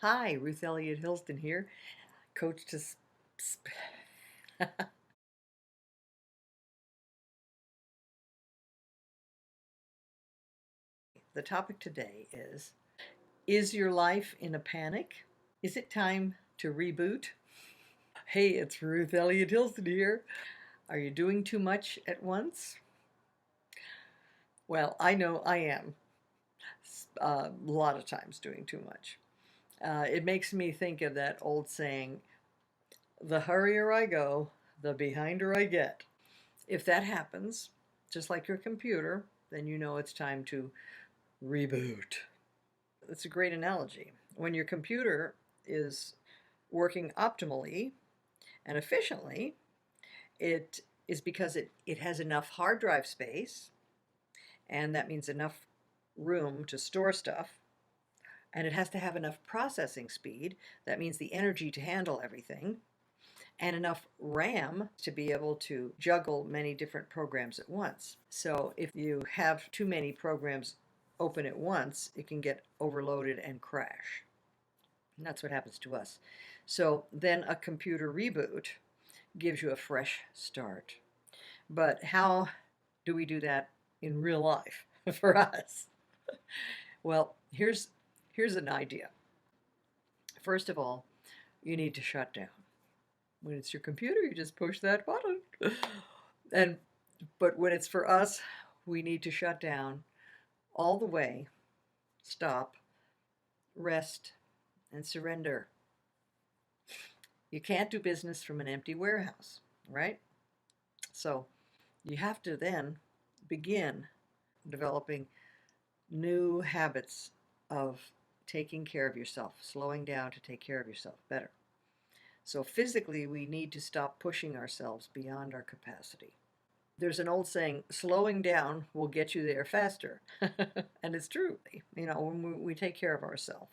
Hi, Ruth Elliott-Hilsdon here, coach to The topic today is your life in a panic? Is it time to reboot? Hey, it's Ruth Elliott-Hilsdon here. Are you doing too much at once? Well, I know I am. A lot of times doing too much. It makes me think of that old saying, the hurrier I go, the behinder I get. If that happens, just like your computer, then you know it's time to reboot. That's a great analogy. When your computer is working optimally and efficiently, it is because it has enough hard drive space, and that means enough room to store stuff, and it has to have enough processing speed. That means the energy to handle everything, and enough RAM to be able to juggle many different programs at once. So if you have too many programs open at once, it can get overloaded and crash. And that's what happens to us. So then a computer reboot gives you a fresh start. But how do we do that in real life for us? Well, here's an idea. First of all, you need to shut down. When it's your computer, you just push that button. And but when it's for us, we need to shut down all the way, stop, rest, and surrender. You can't do business from an empty warehouse, right? So you have to then begin developing new habits of taking care of yourself, slowing down to take care of yourself better. So physically, we need to stop pushing ourselves beyond our capacity. There's an old saying, slowing down will get you there faster. And it's true. You know, when we take care of ourselves,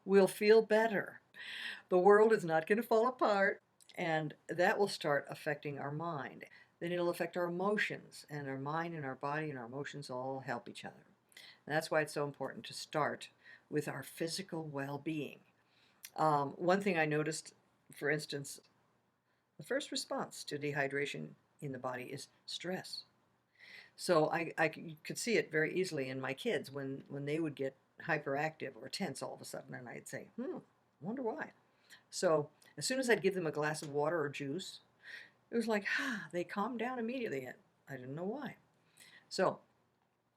we'll feel better. The world is not going to fall apart, and that will start affecting our mind. Then it'll affect our emotions, and our mind and our body and our emotions all help each other. And that's why it's so important to start with our physical well-being. One thing I noticed, for instance, the first response to dehydration in the body is stress. So I could see it very easily in my kids when they would get hyperactive or tense all of a sudden, and I'd say, wonder why. So as soon as I'd give them a glass of water or juice, it was like, they calmed down immediately. I didn't know why. So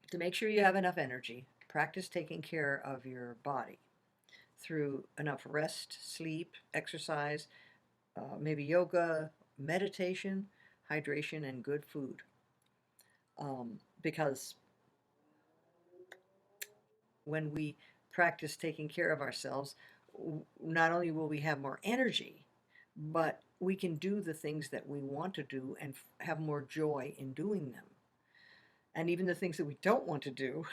to make sure you have enough energy, practice taking care of your body through enough rest, sleep, exercise, maybe yoga, meditation, hydration, and good food. Because when we practice taking care of ourselves, not only will we have more energy, but we can do the things that we want to do and have more joy in doing them. And even the things that we don't want to do,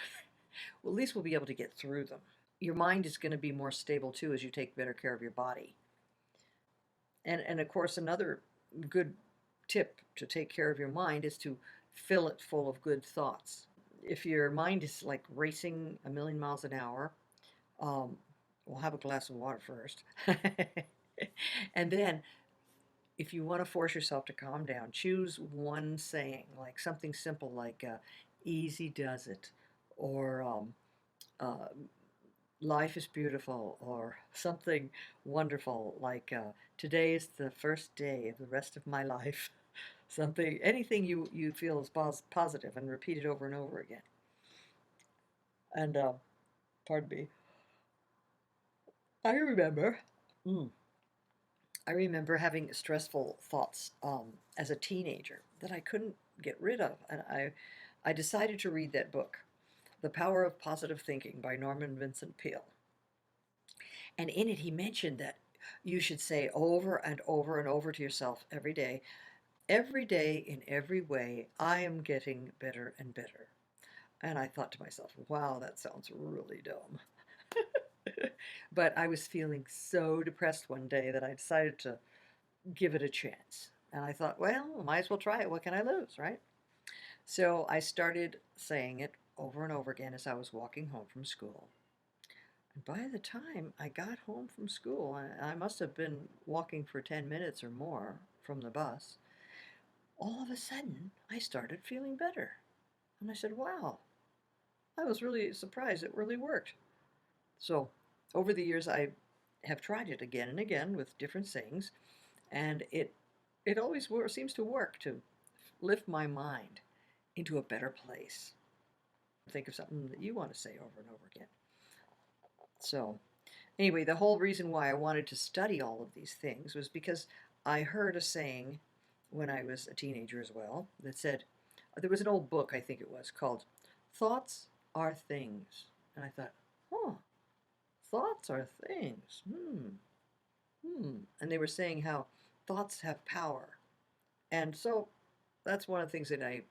well, at least we'll be able to get through them. Your mind is going to be more stable too as you take better care of your body. And of course, another good tip to take care of your mind is to fill it full of good thoughts. If your mind is like racing a million miles an hour, um, we'll have a glass of water first. And then, if you want to force yourself to calm down, choose one saying, like something simple like easy does it, or uh, life is beautiful, or something wonderful like today is the first day of the rest of my life. Something, anything you feel is positive, and repeat it over and over again. And pardon me, I remember. Mm, I remember having stressful thoughts as a teenager that I couldn't get rid of, and I decided to read that book, The Power of Positive Thinking by Norman Vincent Peale. And in it, he mentioned that you should say over and over and over to yourself every day in every way, I am getting better and better. And I thought to myself, wow, that sounds really dumb. But I was feeling so depressed one day that I decided to give it a chance. And I thought, well, I might as well try it. What can I lose, right? So I started saying it over and over again as I was walking home from school. And by the time I got home from school, I must have been walking for 10 minutes or more from the bus, all of a sudden I started feeling better. And I said, wow, I was really surprised. It really worked. So over the years, I have tried it again and again with different things, and it always seems to work to lift my mind into a better place. Think of something that you want to say over and over again. So anyway, the whole reason why I wanted to study all of these things was because I heard a saying when I was a teenager as well that said, there was an old book, I think it was, called Thoughts Are Things. And I thought, huh, thoughts are things. And they were saying how thoughts have power. And so that's one of the things that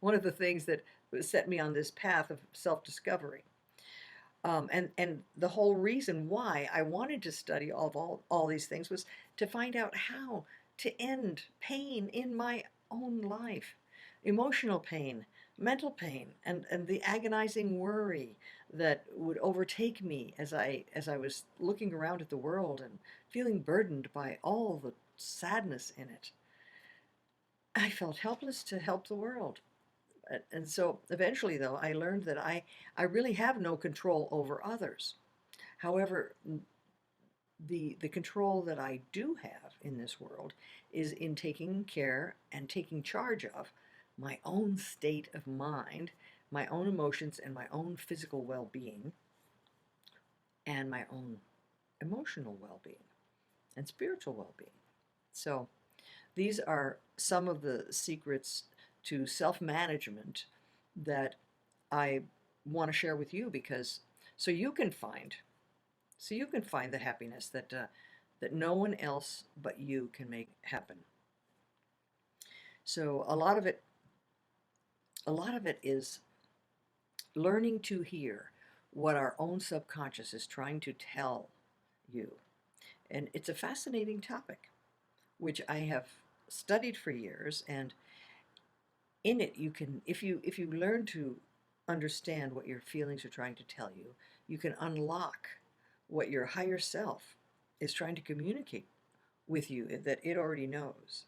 one of the things that set me on this path of self-discovery. And the whole reason why I wanted to study all these things was to find out how to end pain in my own life, emotional pain, mental pain, and the agonizing worry that would overtake me as I was looking around at the world and feeling burdened by all the sadness in it. I felt helpless to help the world. And so eventually, though, I learned that I really have no control over others. However, the control that I do have in this world is in taking care and taking charge of my own state of mind, my own emotions, and my own physical well-being, and my own emotional well-being and spiritual well-being. So these are some of the secrets to self-management that I want to share with you, because so you can find the happiness that no one else but you can make happen. So a lot of it is learning to hear what our own subconscious is trying to tell you. And it's a fascinating topic, which I have studied for years, and in it you can, if you learn to understand what your feelings are trying to tell you, you can unlock what your higher self is trying to communicate with you that it already knows,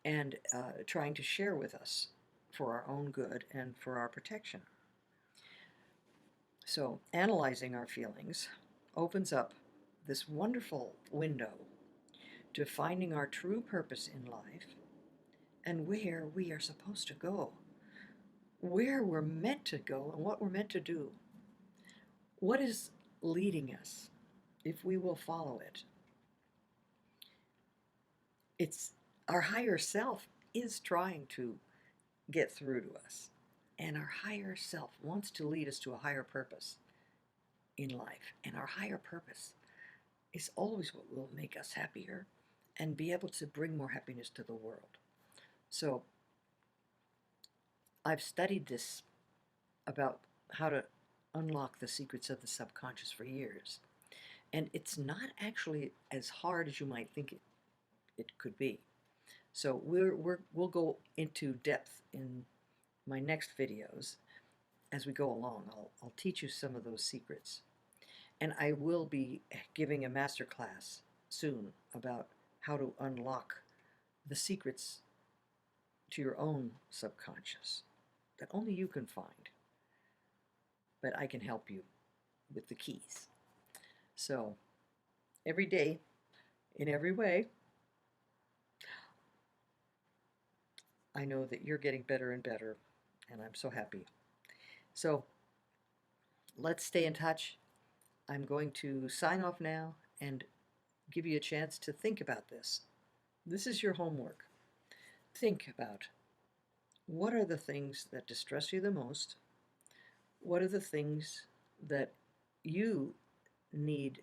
and trying to share with us for our own good and for our protection. So analyzing our feelings opens up this wonderful window to finding our true purpose in life and where we are supposed to go, where we're meant to go and what we're meant to do. What is leading us if we will follow it? It's our higher self is trying to get through to us, and our higher self wants to lead us to a higher purpose in life, and our higher purpose is always what will make us happier and be able to bring more happiness to the world. So I've studied this about how to unlock the secrets of the subconscious for years, and it's not actually as hard as you might think it could be. So we'll go into depth in my next videos as we go along. I'll teach you some of those secrets, and I will be giving a master class soon about how to unlock the secrets to your own subconscious that only you can find, but I can help you with the keys. So every day, in every way, I know that you're getting better and better, and I'm so happy. So let's stay in touch. I'm going to sign off now and give you a chance to think about this. This is your homework. Think about, what are the things that distress you the most? What are the things that you need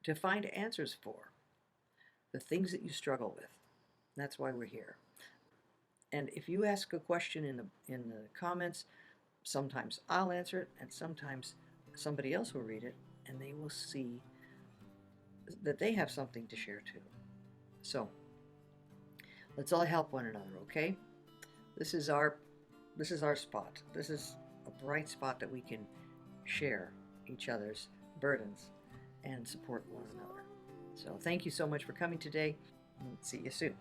to find answers for? The things that you struggle with. That's why we're here. And if you ask a question in the comments, sometimes I'll answer it, and sometimes somebody else will read it, and they will see that they have something to share too. So let's all help one another, okay? This is our spot. This is a bright spot that we can share each other's burdens and support one another. So thank you so much for coming today, and see you soon.